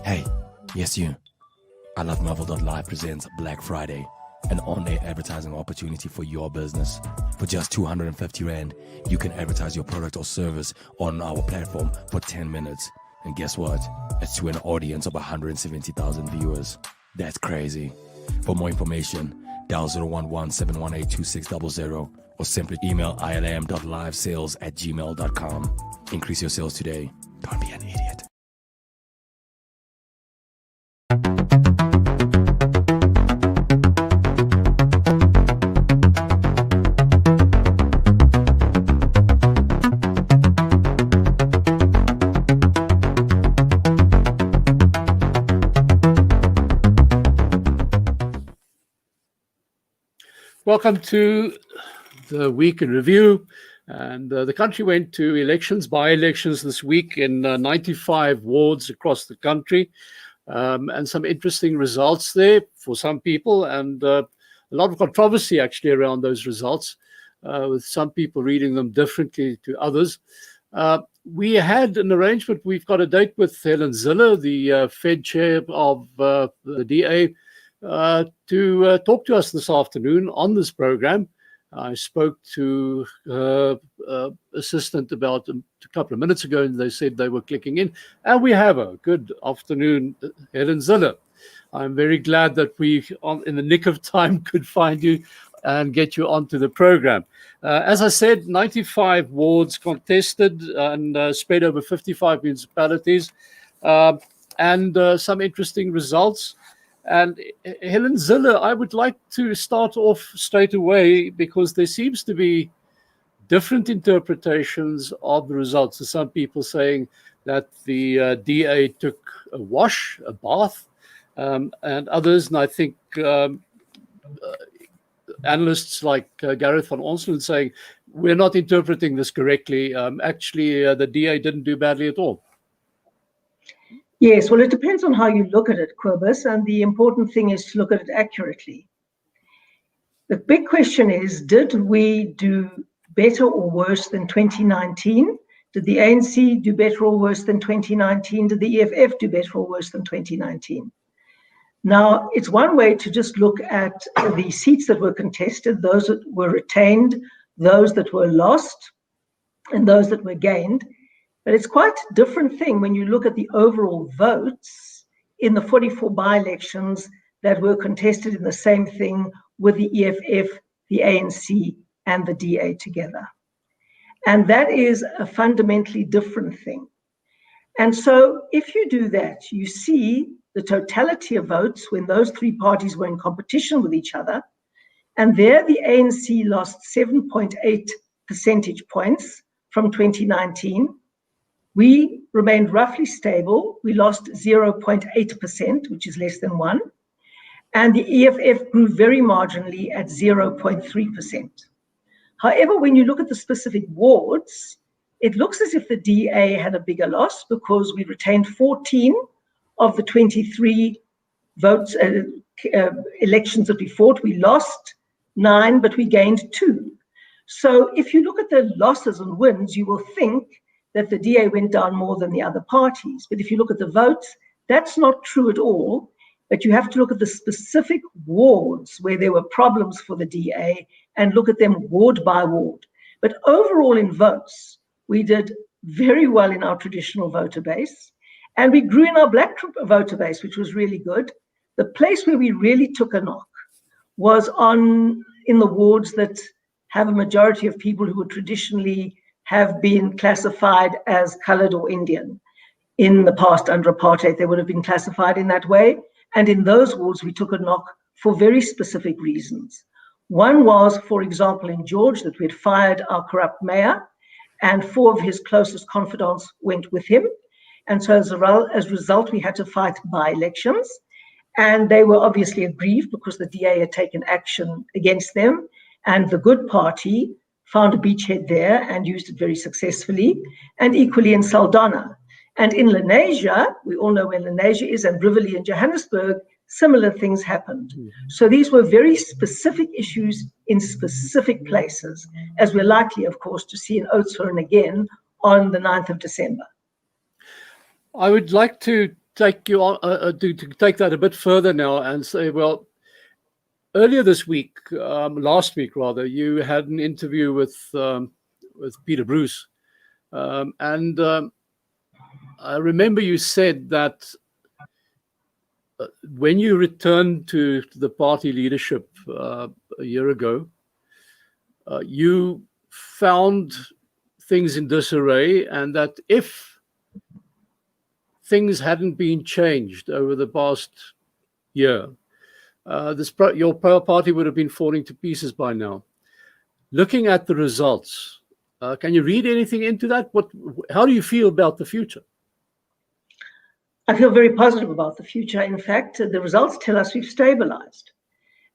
Hey, yes you. I Love Marvel.live presents Black Friday, an on-air advertising opportunity for your business. For just 250 Rand, you can advertise your product or service on our platform for 10 minutes. And guess what? It's to an audience of 170,000 viewers. That's crazy. For more information, dial 011-718-2600 or simply email ilam.livesales@gmail.com. Increase your sales today. Don't be an idiot. Welcome to the week in review. And the country went to elections, by-elections this week in 95 wards across the country. And some interesting results there for some people, and a lot of controversy actually around those results, with some people reading them differently to others. We had an arrangement. We've got a date with Helen Zille, the Fed chair of the DA, to talk to us this afternoon on this program. I spoke to assistant about a couple of minutes ago, and they said they were clicking in, and we have her. Good afternoon, Helen Zille. I'm very glad that we, in the nick of time, could find you and get you onto the program. As I said, 95 wards contested and spread over 55 municipalities, and some interesting results. And Helen Zille, I would like to start off straight away because there seems to be different interpretations of the results. There's some people saying that the DA took a wash, a bath, and others, and I think analysts like Gareth van Onselen saying, we're not interpreting this correctly. Actually, the DA didn't do badly at all. Yes, well, it depends on how you look at it, Quibus, and the important thing is to look at it accurately. The big question is, did we do better or worse than 2019? Did the ANC do better or worse than 2019? Did the EFF do better or worse than 2019? Now, it's one way to just look at the seats that were contested, those that were retained, those that were lost, and those that were gained. But it's quite a different thing when you look at the overall votes in the 44 by-elections that were contested in the same thing with the EFF, the ANC, and the DA together. And that is a fundamentally different thing. And so if you do that, you see the totality of votes when those three parties were in competition with each other. And there the ANC lost 7.8 percentage points from 2019. We remained roughly stable. We lost 0.8%, which is less than 1. And the EFF grew very marginally at 0.3%. However, when you look at the specific wards, it looks as if the DA had a bigger loss because we retained 14 of the 23 votes, elections that we fought. We lost 9, but we gained 2. So if you look at the losses and wins, you will think that the DA went down more than the other parties. But if you look at the votes, that's not true at all. But you have to look at the specific wards where there were problems for the DA and look at them ward by ward. But overall in votes, we did very well in our traditional voter base. And we grew in our black voter base, which was really good. The place where we really took a knock was in the wards that have a majority of people who would traditionally have been classified as colored or Indian. In the past, under apartheid, they would have been classified in that way. And in those wards, we took a knock for very specific reasons. One was, for example, in George, that we had fired our corrupt mayor, and 4 of his closest confidants went with him. And so as a result, we had to fight by-elections. And they were obviously aggrieved because the DA had taken action against them. And the Good Party found a beachhead there and used it very successfully, and equally in Saldanha. And in Lenasia, we all know where Lenasia is, and Briverley in Johannesburg, similar things happened. So these were very specific issues in specific places, as we're likely, of course, to see in Oudtshoorn again on the 9th of December. I would like to take you on, to take that a bit further now and say, well, earlier this week, last week rather, you had an interview with Peter Bruce, and I remember you said that when you returned to the party leadership a year ago, you found things in disarray, and that if things hadn't been changed over the past year, your party would have been falling to pieces by now. Looking at the results, can you read anything into that? How do you feel about the future? I feel very positive about the future. In fact, the results tell us we've stabilized.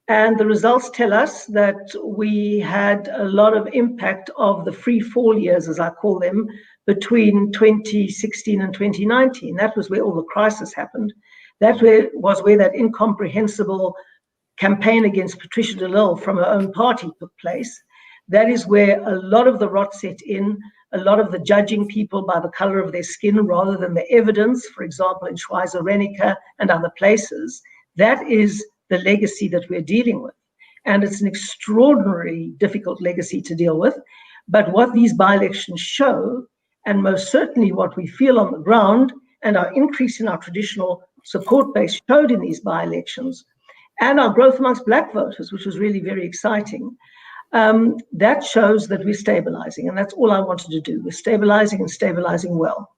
And the results tell us that we had a lot of impact of the free fall years, as I call them, between 2016 and 2019. That was where all the crisis happened. That was where that incomprehensible campaign against Patricia de Lille from her own party took place. That is where a lot of the rot set in, a lot of the judging people by the color of their skin rather than the evidence, for example, in Schweizer-Reneke and other places. That is the legacy that we're dealing with. And it's an extraordinarily difficult legacy to deal with. But what these by-elections show, and most certainly what we feel on the ground, and our increase in our traditional support base showed in these by-elections, and our growth amongst Black voters, which was really very exciting, that shows that we're stabilizing. And that's all I wanted to do. We're stabilizing and stabilizing well.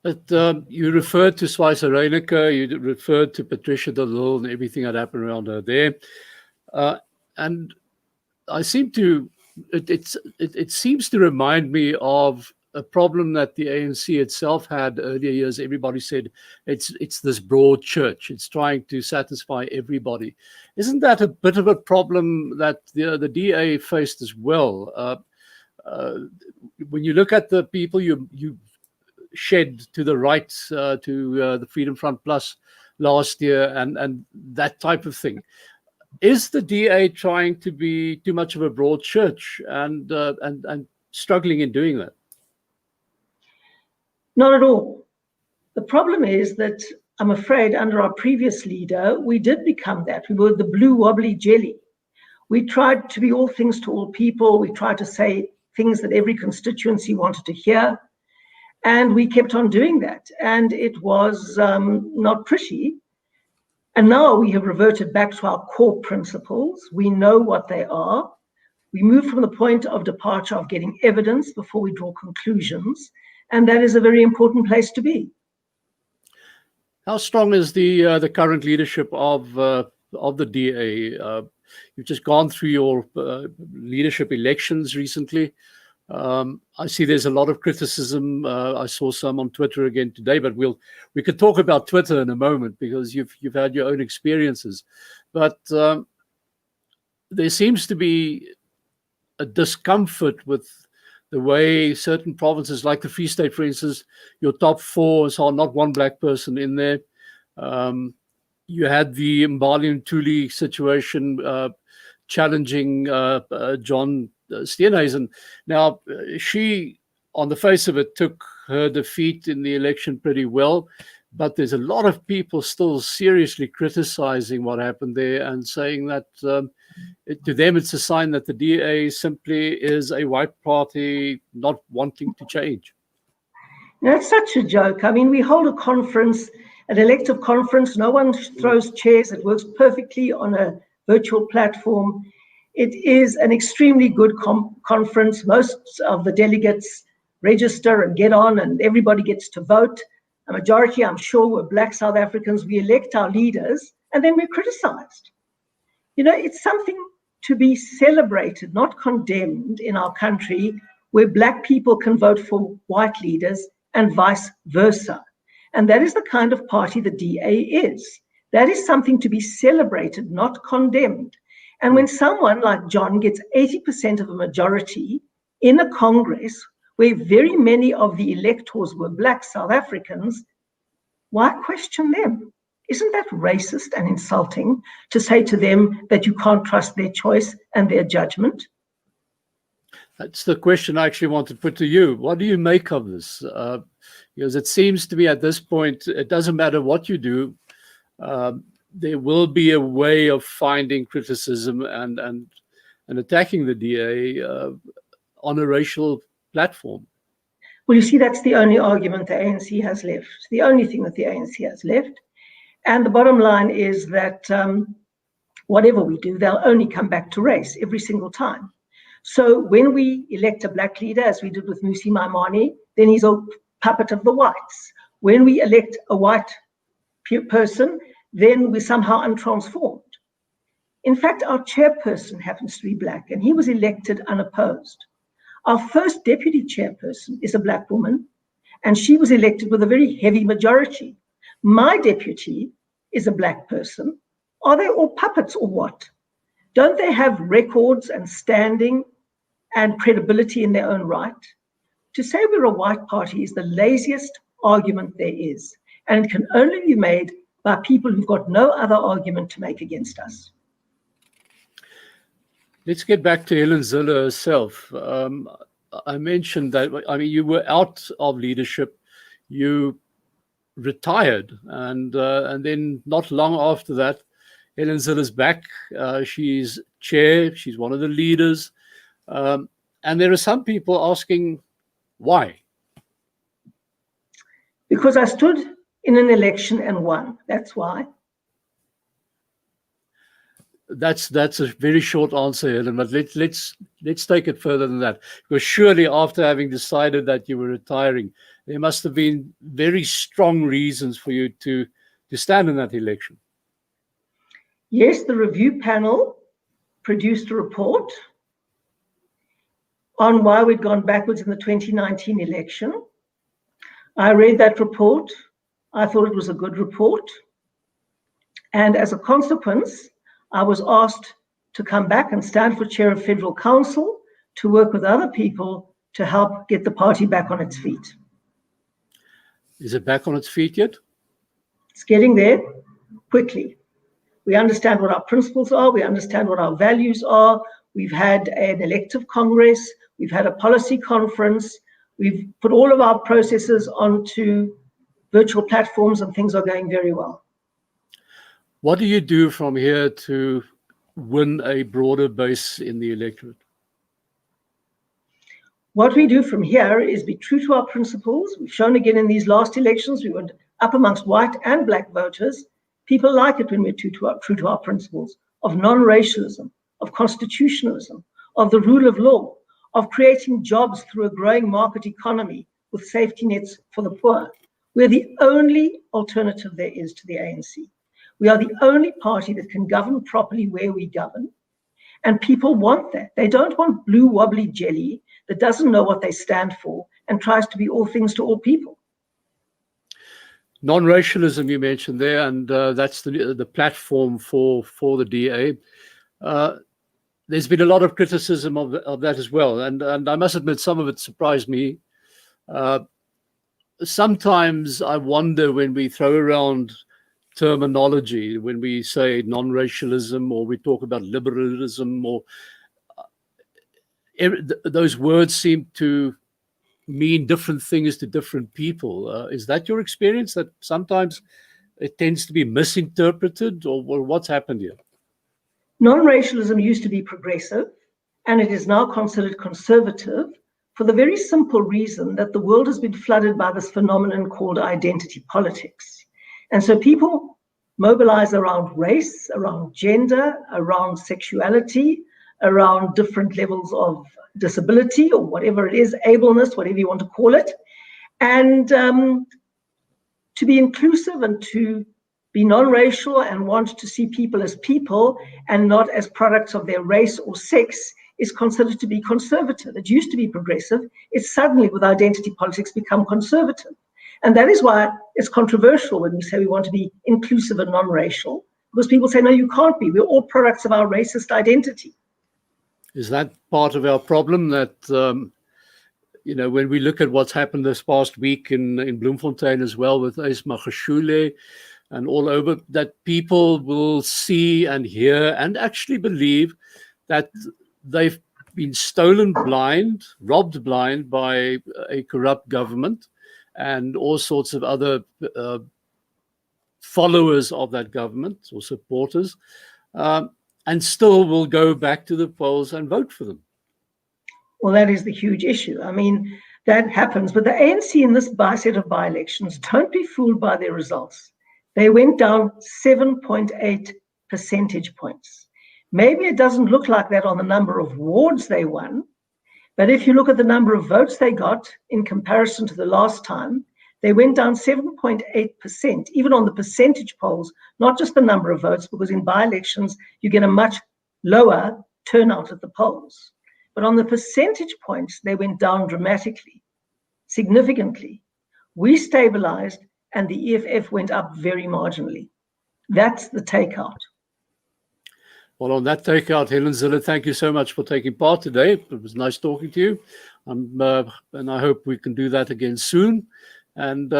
But you referred to Schweizer-Reneke, you referred to Patricia de Lille and everything that happened around her there. And I seem to, it seems to remind me of a problem that the ANC itself had earlier years. Everybody said it's this broad church. It's trying to satisfy everybody. Isn't that a bit of a problem that the DA faced as well? When you look at the people you shed to the right, to the Freedom Front Plus last year and that type of thing, is the DA trying to be too much of a broad church and struggling in doing that? Not at all. The problem is that I'm afraid under our previous leader, we did become that. We were the blue wobbly jelly. We tried to be all things to all people. We tried to say things that every constituency wanted to hear. And we kept on doing that. And it was not pretty. And now we have reverted back to our core principles. We know what they are. We move from the point of departure of getting evidence before we draw conclusions. And that is a very important place to be. How strong is the current leadership of the DA? You've just gone through your leadership elections recently. I see there's a lot of criticism. I saw some on Twitter again today, but we could talk about Twitter in a moment because you've had your own experiences. But there seems to be a discomfort with the way certain provinces, like the Free State, for instance, your top four saw not one Black person in there. You had the Mbali Ntuli situation challenging John Steenhuisen. Now, she, on the face of it, took her defeat in the election pretty well, but there's a lot of people still seriously criticizing what happened there and saying that to them it's a sign that the DA simply is a white party not wanting to change. That's such a joke. I mean, we hold a conference, an elective conference. No one throws chairs. It works perfectly on a virtual platform. It is an extremely good conference. Most of the delegates register and get on, and everybody gets to vote. A majority, I'm sure, were Black South Africans. We elect our leaders, and then we're criticized. You know, it's something to be celebrated, not condemned in our country, where Black people can vote for white leaders and vice versa. And that is the kind of party the DA is. That is something to be celebrated, not condemned. And when someone like John gets 80% of a majority in a Congress where very many of the electors were Black South Africans, why question them? Isn't that racist and insulting to say to them that you can't trust their choice and their judgment? That's the question I actually want to put to you. What do you make of this? Because it seems to me at this point, it doesn't matter what you do, there will be a way of finding criticism and attacking the DA on a racial platform. Well, you see, that's the only argument the ANC has left, the only thing that the ANC has left. And the bottom line is that whatever we do, they'll only come back to race every single time. So when we elect a black leader, as we did with Musi Maimane, then he's a puppet of the whites. When we elect a white person, then we're somehow untransformed. In fact, our chairperson happens to be black, and he was elected unopposed. Our first deputy chairperson is a black woman, and she was elected with a very heavy majority. My deputy is a black person. Are they all puppets or what? Don't they have records and standing and credibility in their own right? To say we're a white party is the laziest argument there is, and it can only be made by people who've got no other argument to make against us. Let's get back to Helen Zille herself. I mentioned that, I mean, you were out of leadership, you retired, and then not long after that, Helen Zille is back. She's chair, she's one of the leaders. And there are some people asking why. Because I stood in an election and won. That's why. That's a very short answer, Helen, but let's take it further than that. Because surely after having decided that you were retiring, there must have been very strong reasons for you to stand in that election. Yes, the review panel produced a report on why we'd gone backwards in the 2019 election. I read that report. I thought it was a good report. And as a consequence, I was asked to come back and stand for chair of Federal Council to work with other people to help get the party back on its feet. Is it back on its feet yet? It's getting there quickly. We understand what our principles are. We understand what our values are. We've had an elective Congress. We've had a policy conference. We've put all of our processes onto virtual platforms, and things are going very well. What do you do from here to win a broader base in the electorate? What we do from here is be true to our principles. We've shown again in these last elections, we went up amongst white and black voters. People like it when we're true to our principles of non-racialism, of constitutionalism, of the rule of law, of creating jobs through a growing market economy with safety nets for the poor. We're the only alternative there is to the ANC. We are the only party that can govern properly where we govern. And people want that. They don't want blue wobbly jelly that doesn't know what they stand for and tries to be all things to all people. Non-racialism you mentioned there, and that's the platform for the DA. There's been a lot of criticism of that as well. And I must admit, some of it surprised me. Sometimes I wonder when we throw around terminology, when we say non-racialism or we talk about liberalism, or those words seem to mean different things to different people. Is that your experience, that sometimes it tends to be misinterpreted, or what's happened here? Non-racialism used to be progressive, and it is now considered conservative for the very simple reason that the world has been flooded by this phenomenon called identity politics. And so people mobilize around race, around gender, around sexuality, around different levels of disability or whatever it is, ableness, whatever you want to call it. And to be inclusive and to be non-racial and want to see people as people and not as products of their race or sex is considered to be conservative. It used to be progressive. It's suddenly, with identity politics, become conservative. And that is why it's controversial when we say we want to be inclusive and non-racial, because people say, no, you can't be. We're all products of our racist identity. Is that part of our problem, that, when we look at what's happened this past week in Bloemfontein as well with Ace Magashule and all over, that people will see and hear and actually believe that they've been stolen blind, robbed blind by a corrupt government and all sorts of other followers of that government or supporters, and still will go back to the polls and vote for them. Well, that is the huge issue. I mean, that happens. But the ANC in this set of by-elections, don't be fooled by their results. They went down 7.8 percentage points. Maybe it doesn't look like that on the number of wards they won, but if you look at the number of votes they got in comparison to the last time, they went down 7.8%, even on the percentage polls, not just the number of votes, because in by-elections, you get a much lower turnout at the polls. But on the percentage points, they went down dramatically, significantly. We stabilized, and the EFF went up very marginally. That's the takeout. Well, on that takeout, Helen Zille, thank you so much for taking part today. It was nice talking to you. And I hope we can do that again soon. And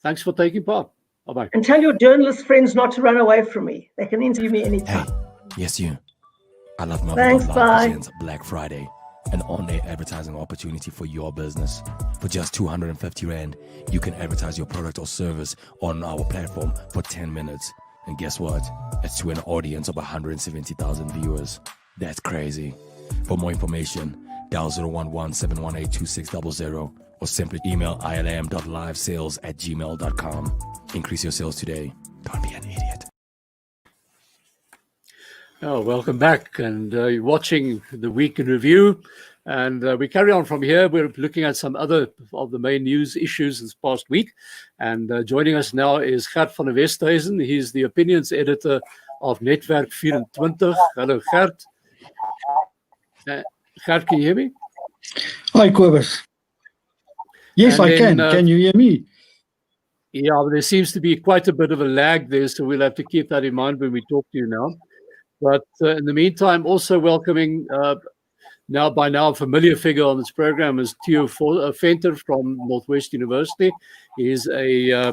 thanks for taking part. Bye-bye. And tell your journalist friends not to run away from me. They can interview me anytime. Hey, yes, you. I love Thanks, November2020 bye. presents Black Friday, an on-air advertising opportunity for your business. For just 250 Rand, you can advertise your product or service on our platform for 10 minutes. And guess what? It's to an audience of 170,000 viewers. That's crazy. For more information, dial 011-718-2600 or simply email ilm.livesales@gmail.com. Increase your sales today. Don't be an idiot. Oh, welcome back, and you're watching the Week in Review, and we carry on from here. We're looking at some other of the main news issues this past week, and joining us now is Gert van der Westhuizen. He's the opinions editor of November2020. Hello, Gert. Gert, can you hear me? Hi, Cobus. Yes, And I then, can. Can you hear me? Yeah, but there seems to be quite a bit of a lag there, so we'll have to keep that in mind when we talk to you now. But in the meantime, also welcoming now a familiar figure on this program is Theo Venter from Northwest University. He's a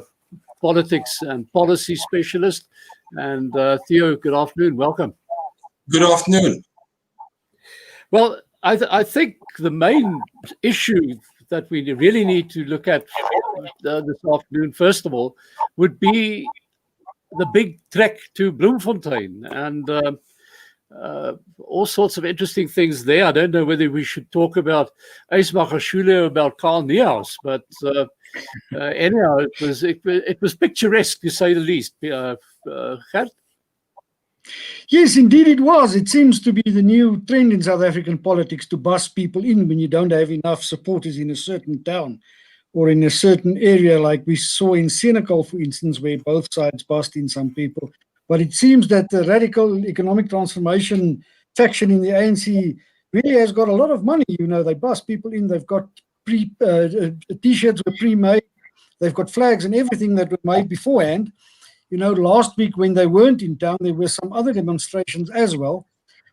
politics and policy specialist. And Theo, good afternoon. Welcome. Good afternoon. Well, I think the main issue that we really need to look at this afternoon, first of all, would be the big trek to Bloemfontein and all sorts of interesting things there. I don't know whether we should talk about Ace Magashule or about Carl Niehaus, but anyhow, it was picturesque to say the least. Gert? Yes, indeed it was. It seems to be the new trend in South African politics to bus people in when you don't have enough supporters in a certain town or in a certain area, like we saw in Senegal, for instance, where both sides bussed in some people. But it seems that the radical economic transformation faction in the ANC really has got a lot of money. You know, they bus people in, they've got T-shirts were pre-made, they've got flags and everything that were made beforehand. You know, last week when they weren't in town, there were some other demonstrations as well.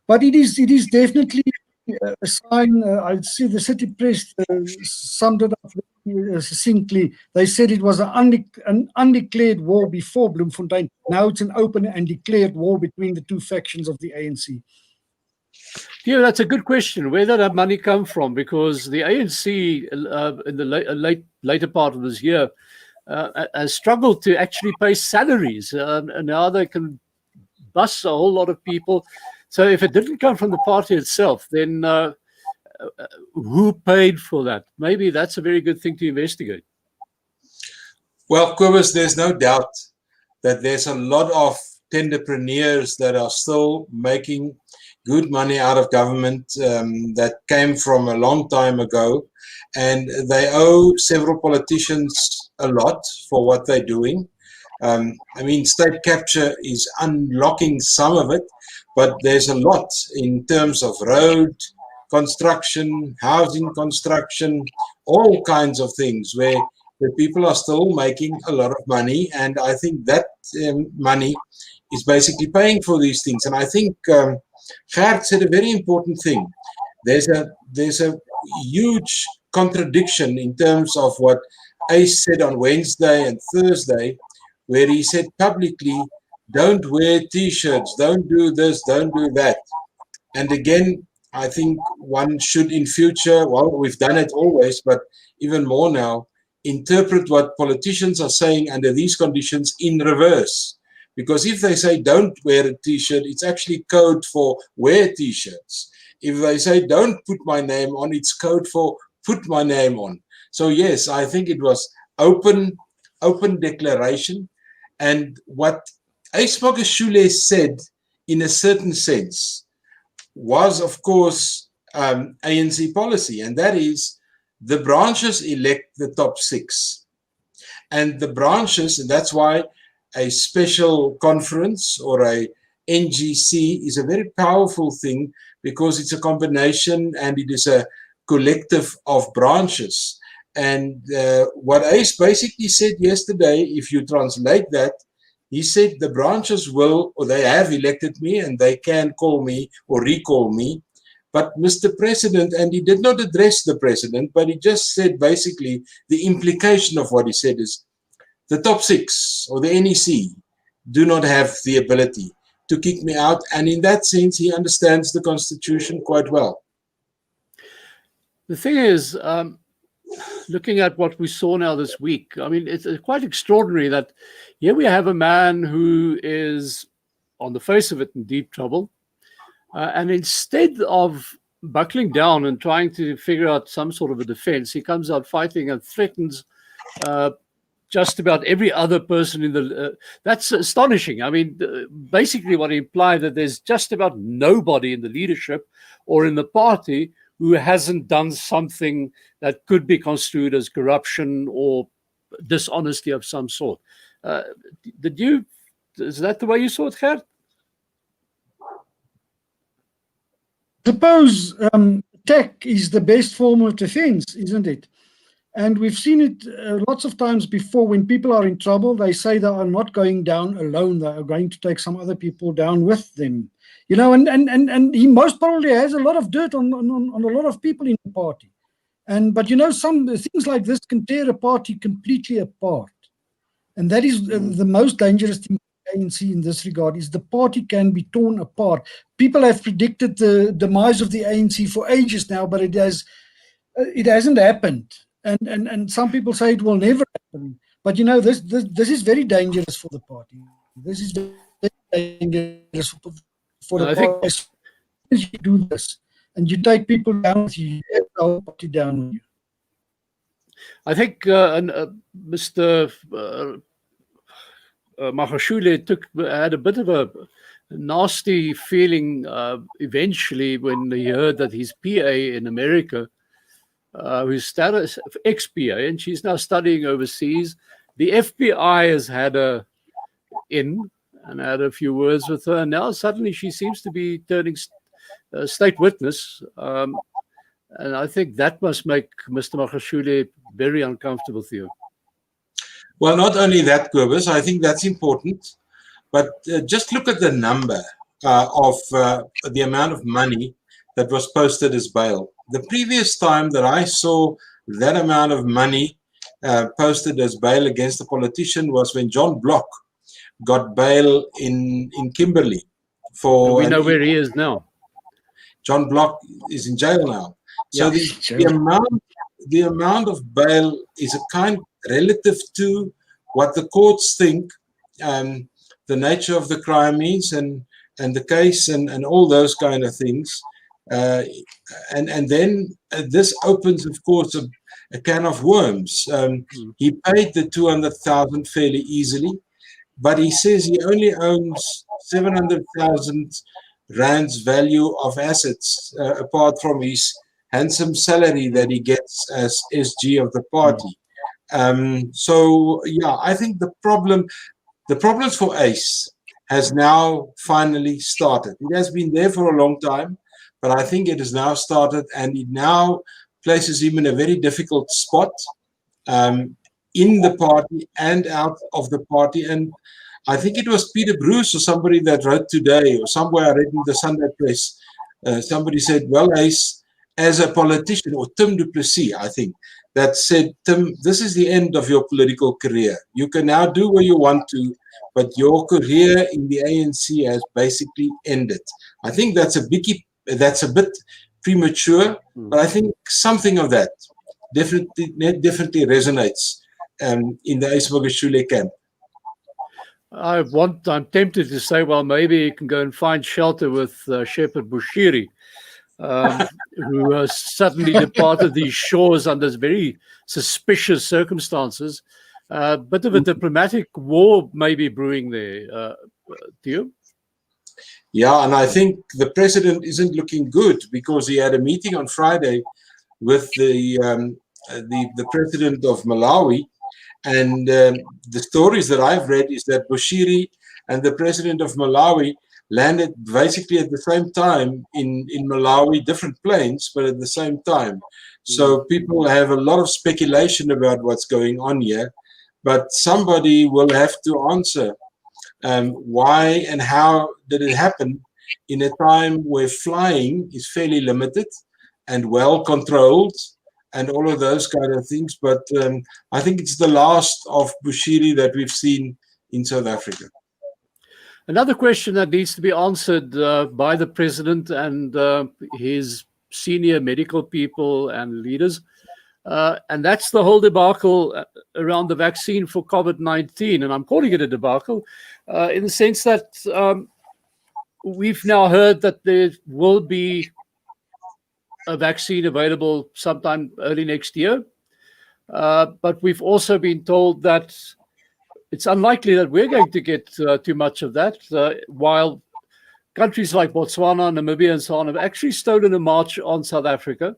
But it is definitely a sign. I see the city press summed it up succinctly. They said it was an undeclared war before Bloemfontein. Now it's an open and declared war between the two factions of the ANC. Yeah, that's a good question. Where did that money come from? Because the ANC in the later part of this year has struggled to actually pay salaries. And now they can bus a whole lot of people. So if it didn't come from the party itself, then who paid for that? Maybe that's a very good thing to investigate. Well, Cobus, there's no doubt that there's a lot of tenderpreneurs that are still making good money out of government that came from a long time ago, and they owe several politicians a lot for what they're doing. I mean, state capture is unlocking some of it, but there's a lot in terms of road construction, housing construction, all kinds of things where the people are still making a lot of money, and I think that money is basically paying for these things. And I think Gert said a very important thing. There's a huge contradiction in terms of what Ace said on Wednesday and Thursday, where he said publicly, don't wear T-shirts, don't do this, don't do that. And again, I think one should in future, well, we've done it always, but even more now, interpret what politicians are saying under these conditions in reverse. Because if they say don't wear a t-shirt, it's actually code for wear t-shirts. If they say don't put my name on, it's code for put my name on. So yes, I think it was open declaration. And what Ace Magashule said, in a certain sense, was, of course, ANC policy, and that is the branches elect the top 6. And the branches, and that's why a special conference or a NGC is a very powerful thing, because it's a combination and it is a collective of branches. And what Ace basically said yesterday, if you translate that, he said the branches will, or they have elected me and they can call me or recall me. But Mr. President, and he did not address the president, but he just said basically the implication of what he said is the top 6 or the NEC do not have the ability to kick me out. And in that sense, he understands the Constitution quite well. The thing is, looking at what we saw now this week, I mean, it's quite extraordinary that here we have a man who is, on the face of it, in deep trouble. And instead of buckling down and trying to figure out some sort of a defense, he comes out fighting and threatens just about every other person in the... that's astonishing. I mean, basically what he implied that there's just about nobody in the leadership or in the party who hasn't done something that could be construed as corruption or dishonesty of some sort. Is that the way you saw it, Gert? Suppose attack is the best form of defense, isn't it? And we've seen it lots of times before. When people are in trouble, they say they are not going down alone. They are going to take some other people down with them. You know, and he most probably has a lot of dirt on a lot of people in the party. But you know, some things like this can tear a party completely apart. And that is the most dangerous thing for ANC in this regard, is the party can be torn apart. People have predicted the demise of the ANC for ages now, but it hasn't happened. And some people say it will never happen. But you know, this is very dangerous for the party. This is very dangerous for the party. As you do this and you take people down with you, have the whole party down with you. I think Mr. Magashule had a bit of a nasty feeling eventually when he heard that his PA in America, who's ex-PA, and she's now studying overseas. The FBI has had her in and had a few words with her. And now suddenly she seems to be turning state witness. And I think that must make Mr. Magashule very uncomfortable for you. Well, not only that, Kobus, I think that's important. But just look at the number of the amount of money that was posted as bail. The previous time that I saw that amount of money posted as bail against a politician was when John Block got bail in Kimberley. We know where he is now. John Block is in jail now. So the amount of bail is a kind relative to what the courts think the nature of the crime is and the case and all those kind of things. And then this opens, of course, a can of worms. He paid the 200,000 fairly easily, but he says he only owns 700,000 rands value of assets apart from his handsome salary that he gets as SG of the party. So yeah, I think the problems for ACE has now finally started. It has been there for a long time, but I think it has now started, and it now places him in a very difficult spot in the party and out of the party. And I think it was Peter Bruce or somebody that wrote today, or somewhere I read in the Sunday Press, somebody said, well, Ace, as a politician, or Tim du Plessis, I think, that said, Tim, this is the end of your political career. You can now do what you want to, but your career in the ANC has basically ended. I think that's a that's a bit premature, but I think something of that definitely resonates in the Ysburger Schule camp. I'm tempted to say, well, maybe you can go and find shelter with Shepherd Bushiri, who suddenly departed these shores under very suspicious circumstances. Bit of a diplomatic war maybe brewing there, Theo? Yeah, and I think the president isn't looking good, because he had a meeting on Friday with the president of Malawi, and the stories that I've read is that Bushiri and the president of Malawi landed basically at the same time in Malawi, different planes, but at the same time. So people have a lot of speculation about what's going on here, but somebody will have to answer why and how did it happen in a time where flying is fairly limited and well controlled and all of those kind of things. But I think it's the last of Bushiri that we've seen in South Africa. Another question that needs to be answered by the president and his senior medical people and leaders, and that's the whole debacle around the vaccine for COVID-19. And I'm calling it a debacle in the sense that we've now heard that there will be a vaccine available sometime early next year. But we've also been told that it's unlikely that we're going to get too much of that, while countries like Botswana, Namibia, and so on have actually stolen a march on South Africa.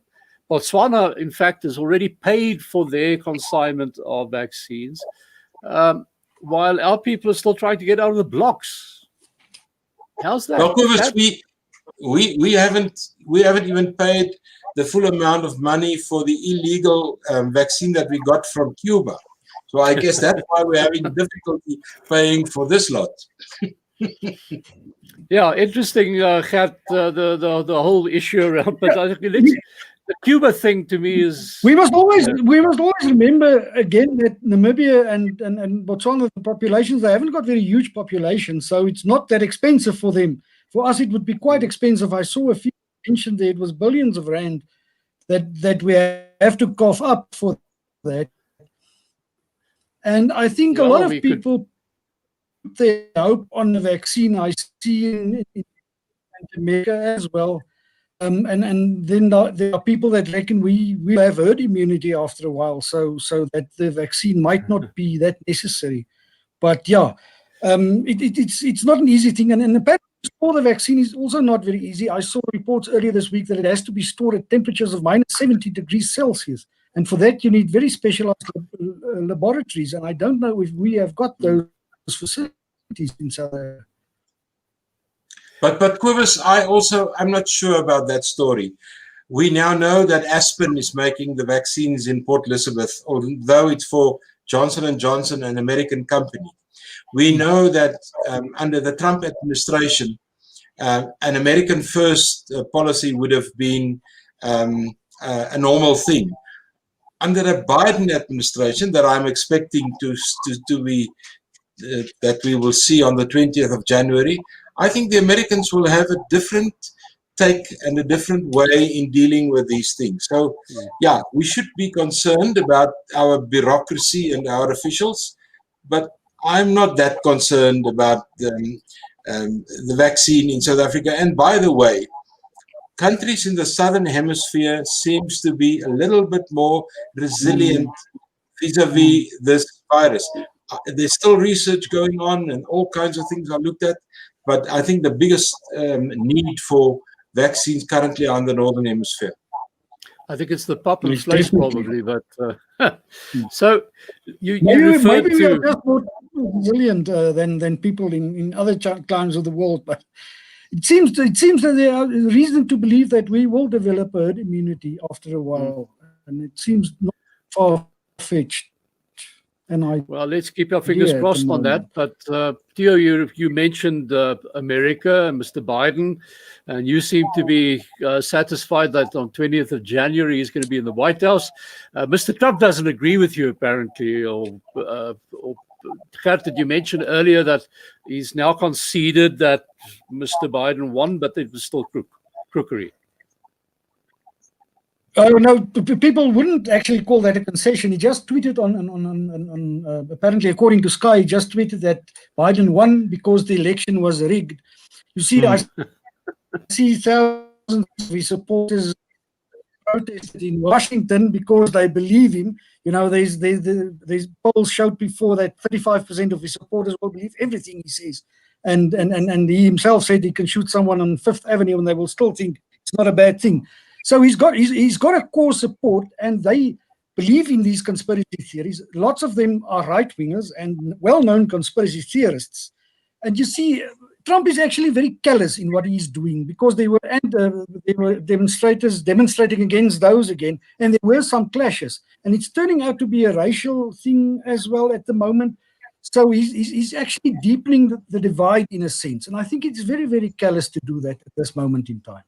Botswana, in fact, has already paid for their consignment of vaccines, while our people are still trying to get out of the blocks. How's that? Well, Cobus, we haven't even paid the full amount of money for the illegal vaccine that we got from Cuba. So I guess that's why we're having difficulty paying for this lot. Yeah, interesting, Gert, the whole issue around. But I think the Cuba thing to me is we must always remember again that Namibia and Botswana, the populations, they haven't got very huge populations, so it's not that expensive for them. For us, it would be quite expensive. I saw a few mentioned there; it was billions of rand that we have to cough up for that. And I think a lot of people put their hope on the vaccine. I see in America as well. And then there are people that reckon we have herd immunity after a while, so that the vaccine might not be that necessary. But yeah, it's not an easy thing, and apparently to store the vaccine is also not very easy. I saw reports earlier this week that it has to be stored at temperatures of -70°C, and for that you need very specialized laboratories, and I don't know if we have got those facilities in South Africa. But Cobus, I'm not sure about that story. We now know that Aspen is making the vaccines in Port Elizabeth, although it's for Johnson & Johnson, an American company. We know that under the Trump administration, an American first policy would have been a normal thing. Under a Biden administration that I'm expecting to be, that we will see on the 20th of January, I think the Americans will have a different take and a different way in dealing with these things. So, yeah, we should be concerned about our bureaucracy and our officials, but I'm not that concerned about the vaccine in South Africa. And by the way, countries in the Southern Hemisphere seems to be a little bit more resilient vis-a-vis this virus. There's still research going on and all kinds of things are looked at. But I think the biggest need for vaccines currently are in the Northern Hemisphere. I think it's the popular place probably, but so you referred maybe to... we are just more resilient than people in other climes of the world, but it seems that there is reason to believe that we will develop herd immunity after a while, and it seems not far-fetched. Well, let's keep our fingers crossed on that. But Theo, you mentioned America and Mr. Biden, and you seem to be satisfied that on 20th of January he's going to be in the White House. Mr. Trump doesn't agree with you, apparently. Gert, did you mention earlier that he's now conceded that Mr. Biden won, but it was still crook? crookery? No, people wouldn't actually call that a concession. He just tweeted on apparently, according to Sky, he just tweeted that Biden won because the election was rigged. You see, I see thousands of his supporters protested in Washington because they believe him. You know, there's polls showed before that 35% of his supporters will believe everything he says. And he himself said he can shoot someone on Fifth Avenue and they will still think it's not a bad thing. So he's got a core support, and they believe in these conspiracy theories. Lots of them are right-wingers and well-known conspiracy theorists. And you see, Trump is actually very callous in what he's doing, because there were demonstrators demonstrating against those again, and there were some clashes. And it's turning out to be a racial thing as well at the moment. So he's actually deepening the divide in a sense. And I think it's very, very callous to do that at this moment in time.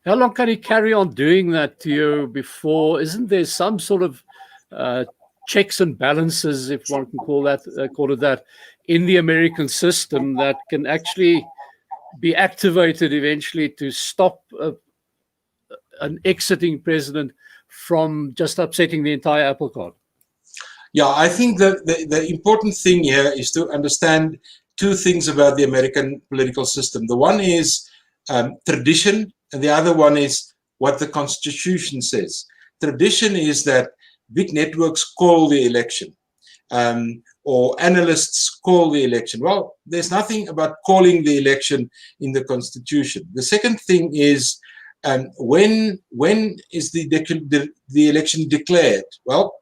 How long can he carry on doing that to you before? Isn't there some sort of checks and balances, if one can call it that, in the American system that can actually be activated eventually to stop an exiting president from just upsetting the entire apple cart? Yeah, I think that the important thing here is to understand two things about the American political system. The one is tradition, and the other one is what the Constitution says. Tradition is that big networks call the election, or analysts call the election. Well, there's nothing about calling the election in the Constitution. The second thing is, when is the election declared? Well,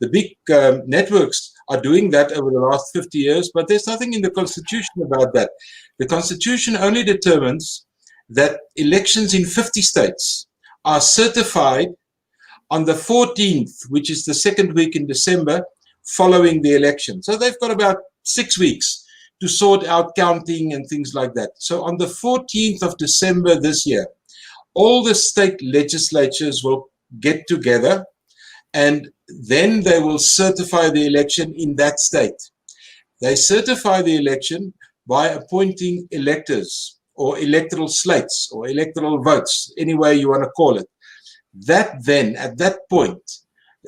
the big networks are doing that over the last 50 years, but there's nothing in the Constitution about that. The Constitution only determines that elections in 50 states are certified on the 14th, which is the second week in December, following the election. So they've got about 6 weeks to sort out counting and things like that. So on the 14th of December this year, all the state legislatures will get together, and then they will certify the election in that state. They certify the election by appointing electors, or electoral slates, or electoral votes, any way you want to call it. That then, at that point,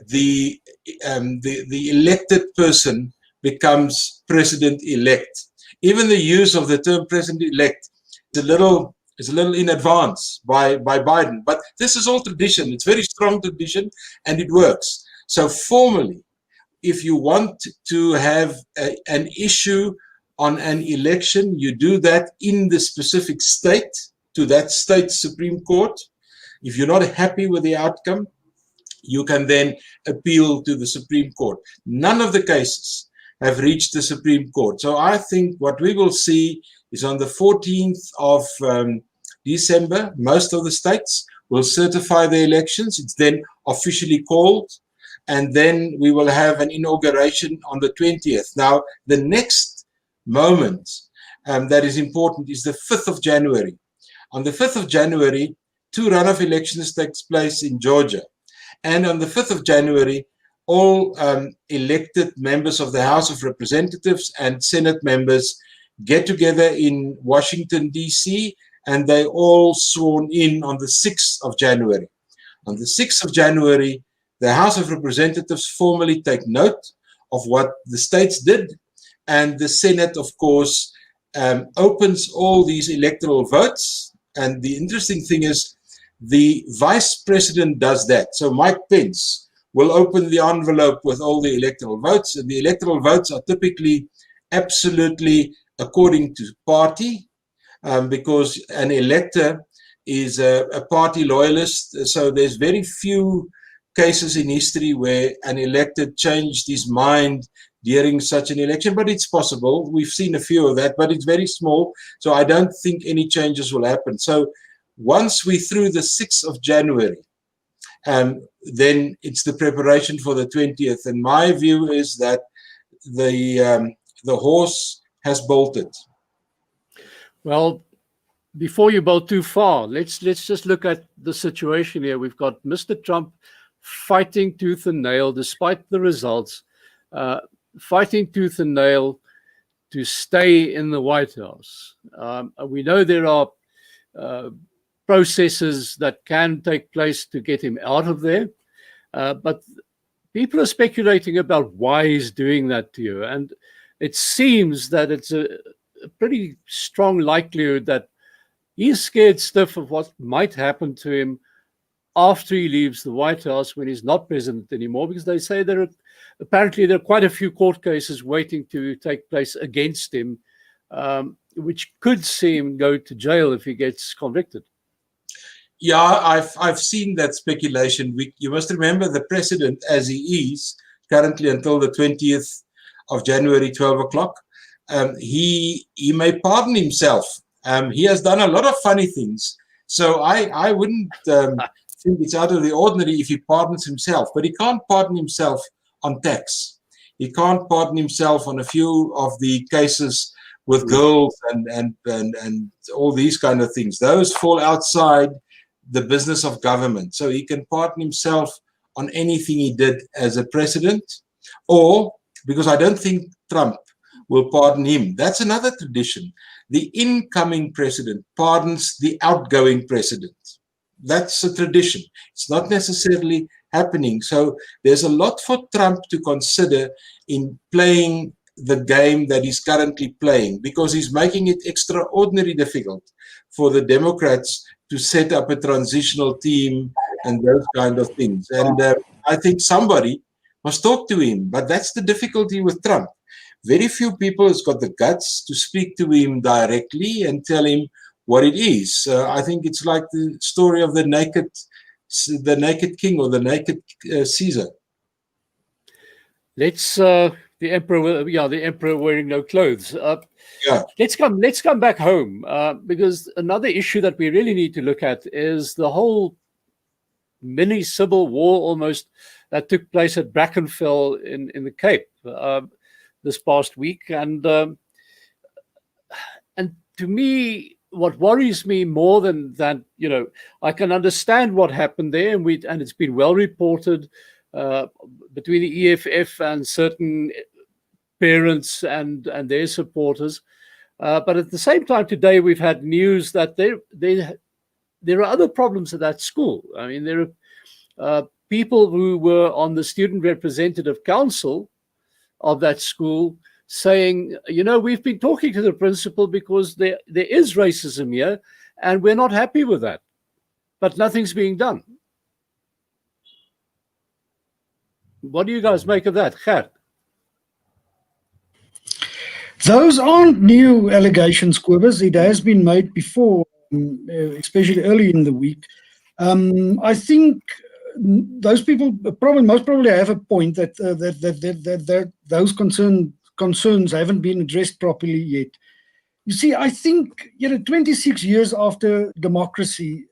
the elected person becomes president-elect. Even the use of the term president-elect is a little in advance by Biden. But this is all tradition. It's very strong tradition, and it works. So formally, if you want to have an issue on an election, you do that in the specific state, to that state's Supreme Court. If you're not happy with the outcome, you can then appeal to the Supreme Court. None of the cases have reached the Supreme Court. So I think what we will see is on the 14th of December, most of the states will certify the elections. It's then officially called, and then we will have an inauguration on the 20th. Now, the next moment that is important is the 5th of January. On the 5th of January, 2 runoff elections takes place in Georgia. And on the 5th of January, all elected members of the House of Representatives and Senate members get together in Washington, D.C., and they all sworn in on the 6th of January. On the 6th of January, the House of Representatives formally take note of what the states did, and the Senate, of course, opens all these electoral votes. And the interesting thing is, the vice president does that. So Mike Pence will open the envelope with all the electoral votes, and the electoral votes are typically absolutely according to party, because an elector is a party loyalist. So there's very few cases in history where an elected changed his mind during such an election, but it's possible. We've seen a few of that, but it's very small. So I don't think any changes will happen. So once we're through the 6th of January, then it's the preparation for the 20th. And my view is that the horse has bolted. Well, before you bolt too far, let's just look at the situation here. We've got Mr. Trump fighting tooth and nail, despite the results, fighting tooth and nail to stay in the White House. We know there are processes that can take place to get him out of there. But people are speculating about why he's doing that to you. And it seems that it's a pretty strong likelihood that he's scared stiff of what might happen to him after he leaves the White House when he's not president anymore, because they say apparently there are quite a few court cases waiting to take place against him, which could see him go to jail if he gets convicted. Yeah, I've seen that speculation. You must remember the president, as he is currently until the 20th of January, 12 o'clock, he may pardon himself. He has done a lot of funny things. So I wouldn't think it's out of the ordinary if he pardons himself, but he can't pardon himself on tax. He can't pardon himself on a few of the cases with girls and all these kind of things. Those fall outside the business of government. So he can pardon himself on anything he did as a president, or because I don't think Trump will pardon him. That's another tradition. The incoming president pardons the outgoing president. That's a tradition. It's not necessarily happening. So there's a lot for Trump to consider in playing the game that he's currently playing, because he's making it extraordinarily difficult for the Democrats to set up a transitional team and those kind of things. And I think somebody must talk to him. But that's the difficulty with Trump. Very few people has got the guts to speak to him directly and tell him what it is. I think it's like the story of the naked king or the naked Caesar. Let's the emperor wearing no clothes. Let's come back home, because another issue that we really need to look at is the whole mini civil war almost that took place at Brackenfell in the Cape this past week, and to me, what worries me more than that, I can understand what happened there, and it's been well reported between the EFF and certain parents and their supporters. But at the same time, today we've had news that there are other problems at that school. I mean, there are people who were on the Student Representative Council of that school saying, we've been talking to the principal because there is racism here and we're not happy with that. But nothing's being done. What do you guys make of that, Gert? Those aren't new allegations, Cobus. It has been made before, especially early in the week. I think those people most probably have a point that those concerns haven't been addressed properly yet. You see, I think 26 years after democracy,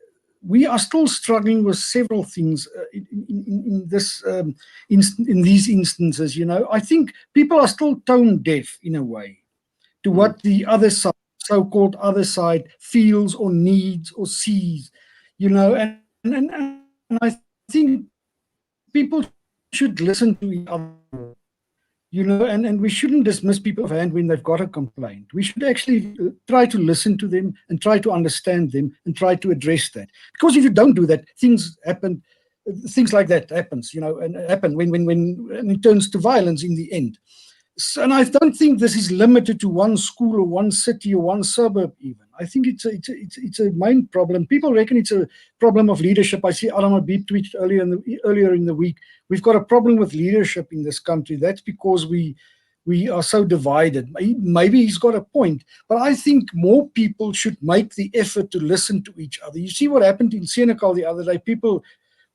we are still struggling with several things in these instances. I think people are still tone deaf in a way to what the other side, so-called other side, feels or needs or sees. And I think people should listen to each other. And we shouldn't dismiss people offhand when they've got a complaint. We should actually try to listen to them and try to understand them and try to address that. Because if you don't do that, things happen. Things like that happens, and happen when it turns to violence in the end. So, and I don't think this is limited to one school or one city or one suburb even. I think it's a main problem. People reckon it's a problem of leadership. I see Alama Beep tweeted earlier in the week. We've got a problem with leadership in this country. That's because we are so divided. Maybe he's got a point, but I think more people should make the effort to listen to each other. You see what happened in Senekal the other day. People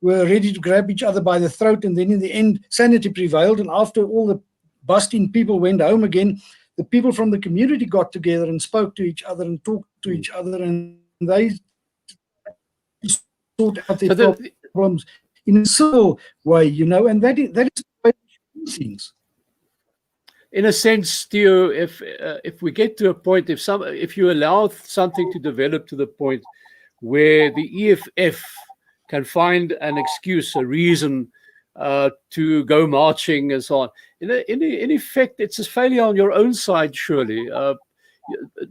were ready to grab each other by the throat, and then in the end, sanity prevailed. And after all the busting people went home again, the people from the community got together and spoke to each other and talked to each other, and they sort out their problems in a civil way, and that is the way we do things. In a sense, Theo, if we get to a point, if you allow something to develop to the point where the EFF can find an excuse, a reason to go marching and so on, in effect, it's a failure on your own side, surely.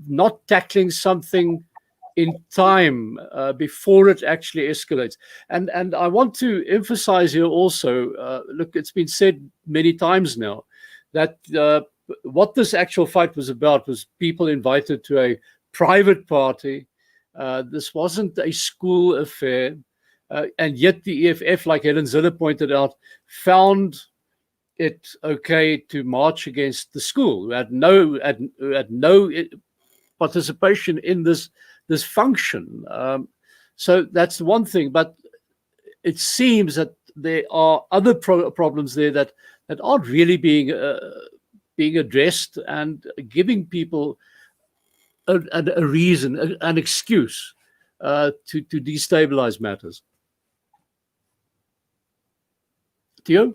Not tackling something in time before it actually escalates. And I want to emphasize here also, look, it's been said many times now that what this actual fight was about was people invited to a private party. This wasn't a school affair. And yet the EFF, like Helen Zille pointed out, found it okay to march against the school, who had no participation in this function. So that's one thing. But it seems that there are other problems there that aren't really being addressed, and giving people a reason, an excuse to destabilize matters. Theo?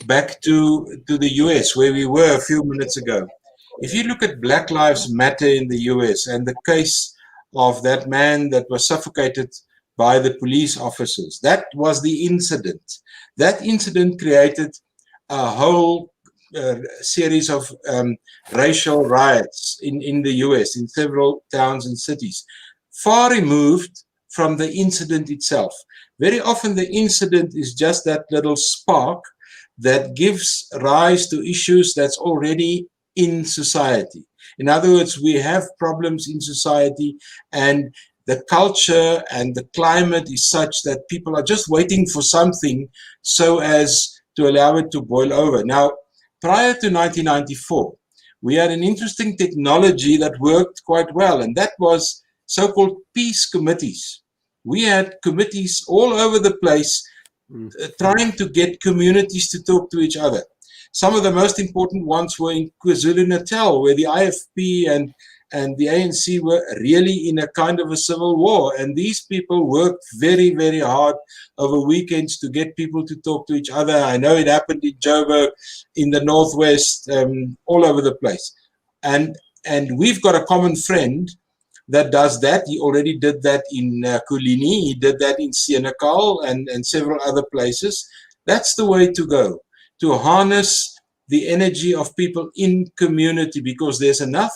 Back to the US, where we were a few minutes ago. If you look at Black Lives Matter in the US and the case of that man that was suffocated by the police officers, that was the incident. That incident created a whole series of racial riots in the US, in several towns and cities, far removed from the incident itself. Very often the incident is just that little spark that gives rise to issues that's already in society. In other words, we have problems in society, and the culture and the climate is such that people are just waiting for something so as to allow it to boil over. Now, prior to 1994, we had an interesting technology that worked quite well, and that was so-called peace committees. We had committees all over the place trying to get communities to talk to each other. Some of the most important ones were in KwaZulu-Natal, where the IFP and the ANC were really in a kind of a civil war. And these people worked very, very hard over weekends to get people to talk to each other. I know it happened in Joburg, in the Northwest, all over the place. And we've got a common friend that does that. He already did that in Kulini. He did that in Senekal and several other places. That's the way to go, to harness the energy of people in community, because there's enough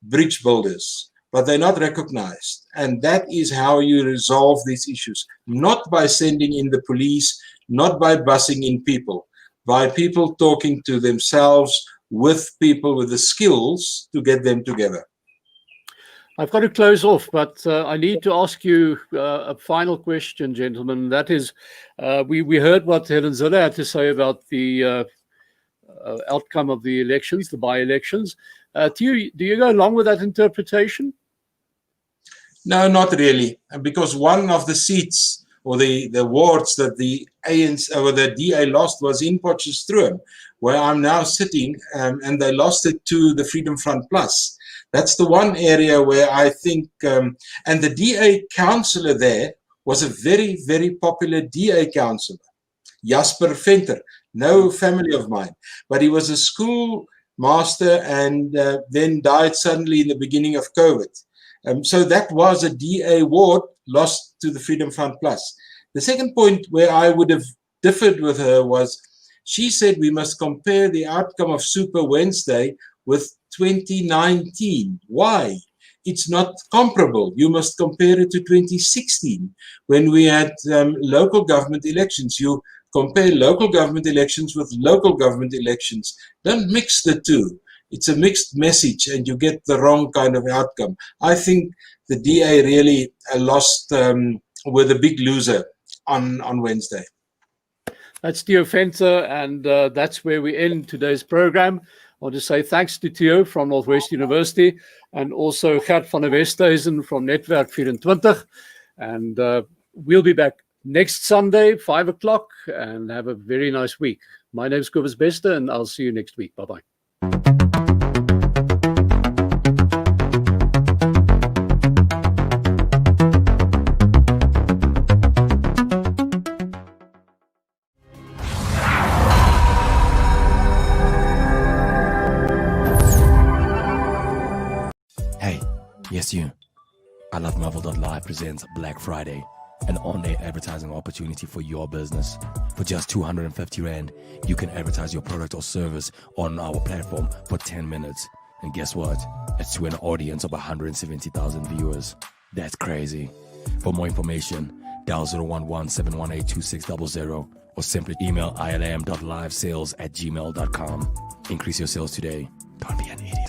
bridge builders, but they're not recognized. And that is how you resolve these issues, not by sending in the police, not by busing in people, by people talking to themselves with people with the skills to get them together. I've got to close off, but I need to ask you a final question, gentlemen. That is, we heard what Helen Zille had to say about the outcome of the elections, the by-elections. Do you go along with that interpretation? No, not really, because one of the seats or the wards that the ANC or the DA lost was in Potchefstroom, where I'm now sitting, and they lost it to the Freedom Front Plus. That's the one area where I think, and the DA councillor there was a very, very popular DA councillor, Jasper Venter, no family of mine, but he was a school master and then died suddenly in the beginning of COVID. So that was a DA ward lost to the Freedom Front Plus. The second point where I would have differed with her was she said we must compare the outcome of Super Wednesday with 2019. Why? It's not comparable. You must compare it to 2016 when we had local government elections. You compare local government elections with local government elections. Don't mix the two. It's a mixed message and you get the wrong kind of outcome. I think the DA really lost, were the big loser on Wednesday. That's Theo Venter, and that's where we end today's program. I want to say thanks to Theo from Northwest University and also Gert van der Westhuizen from Netwerk24. And we'll be back next Sunday, 5 o'clock, and have a very nice week. My name is Cobus Bester, and I'll see you next week. Bye-bye. Hey, yes you. I Love Marvel.live presents Black Friday, an on-air advertising opportunity for your business. For just 250 Rand, you can advertise your product or service on our platform for 10 minutes. And guess what? It's to an audience of 170,000 viewers. That's crazy. For more information, dial 011-718-2600 or simply email ilm.livesales@gmail.com. Increase your sales today.